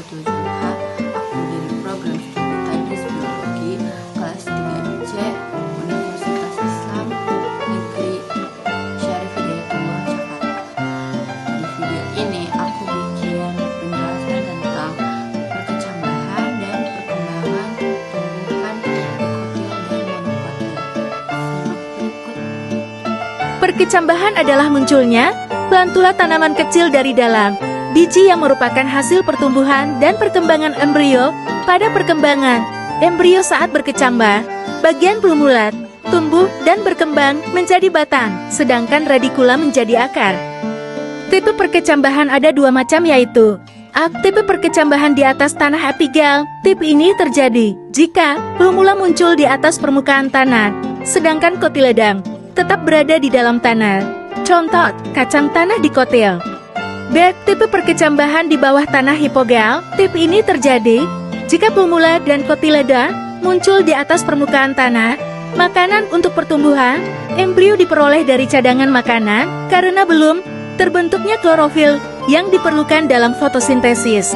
wabarakatuh. Aku dari program studi teknis biologi kelas 3C Universitas Islam Negeri Syarif Hidayatullah Jakarta. Di video ini aku bikin penjelasan tentang perkecambahan dan perkembangan tumbuhan dikotil dan monokotil. Simak berikut. Perkecambahan adalah munculnya plantula tanaman kecil dari dalam biji yang merupakan hasil pertumbuhan dan perkembangan embrio. Pada perkembangan embrio saat berkecambah, bagian plumulat tumbuh dan berkembang menjadi batang, sedangkan radikula menjadi akar. Tipe perkecambahan ada dua macam, yaitu A. Tipe perkecambahan di atas tanah epigel. Tipe ini terjadi jika plumula muncul di atas permukaan tanah, sedangkan kotiledon tetap berada di dalam tanah. Contoh, kacang tanah dikotil. B. Tipe perkecambahan di bawah tanah hipogel. Tipe ini terjadi jika plumula dan kotileda muncul di atas permukaan tanah. Makanan untuk pertumbuhan embrio diperoleh dari cadangan makanan karena belum terbentuknya klorofil yang diperlukan dalam fotosintesis.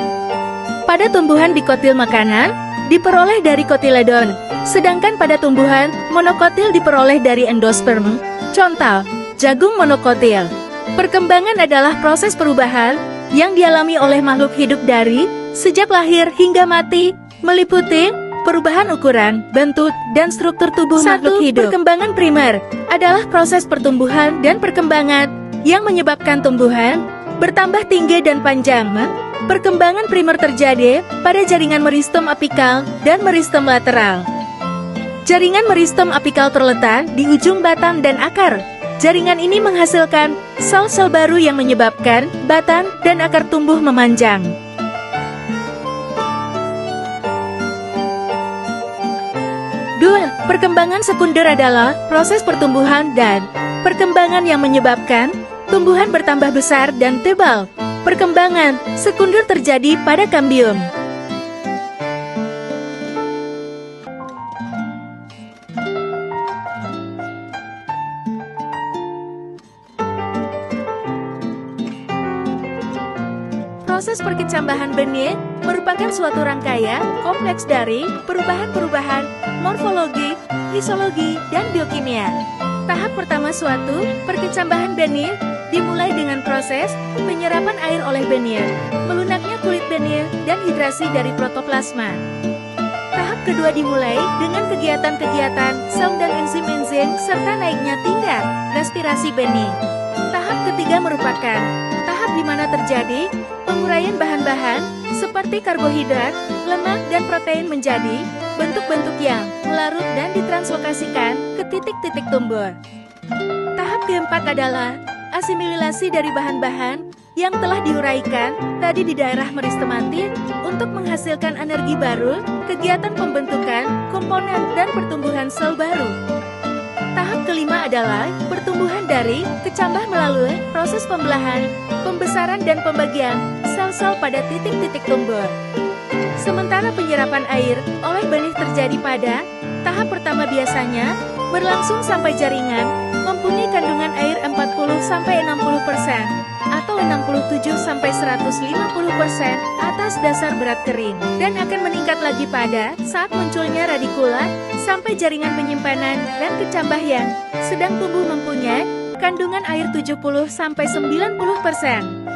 Pada tumbuhan dikotil makanan diperoleh dari kotiledon, sedangkan pada tumbuhan monokotil diperoleh dari endosperm. Contoh, jagung monokotil. Perkembangan adalah proses perubahan yang dialami oleh makhluk hidup dari sejak lahir hingga mati, meliputi perubahan ukuran, bentuk, dan struktur tubuh makhluk hidup. Perkembangan primer adalah proses pertumbuhan dan perkembangan yang menyebabkan tumbuhan bertambah tinggi dan panjang. Perkembangan primer terjadi pada jaringan meristem apikal dan meristem lateral. Jaringan meristem apikal terletak di ujung batang dan akar. Jaringan ini menghasilkan sel-sel baru yang menyebabkan batang dan akar tumbuh memanjang. Dua, perkembangan sekunder adalah proses pertumbuhan dan perkembangan yang menyebabkan tumbuhan bertambah besar dan tebal. Perkembangan sekunder terjadi pada kambium. Proses perkecambahan benih merupakan suatu rangkaian kompleks dari perubahan-perubahan morfologi, histologi, dan biokimia. Tahap pertama suatu perkecambahan benih dimulai dengan proses penyerapan air oleh benih, melunaknya kulit benih, dan hidrasi dari protoplasma. Tahap kedua dimulai dengan kegiatan-kegiatan sel dan enzim-enzim serta naiknya tingkat respirasi benih. Tahap ketiga merupakan tahap di mana terjadi penguraian bahan-bahan seperti karbohidrat, lemak, dan protein menjadi bentuk-bentuk yang melarut dan ditranslokasikan ke titik-titik tumbuh. Tahap keempat adalah asimilasi dari bahan-bahan yang telah diuraikan tadi di daerah meristematik untuk menghasilkan energi baru, kegiatan pembentukan komponen dan pertumbuhan sel baru. Tahap kelima adalah pertumbuhan dari kecambah melalui proses pembelahan, pembesaran, dan pembagian sel-sel pada titik-titik tumbuh. Sementara penyerapan air oleh benih terjadi pada tahap pertama biasanya berlangsung sampai jaringan mempunyai kandungan air 40-60% atau 67-150% atas dasar berat kering, dan akan meningkat lagi pada saat munculnya radikula sampai jaringan penyimpanan dan kecambah yang sedang tumbuh mempunyai kandungan air 70-90%.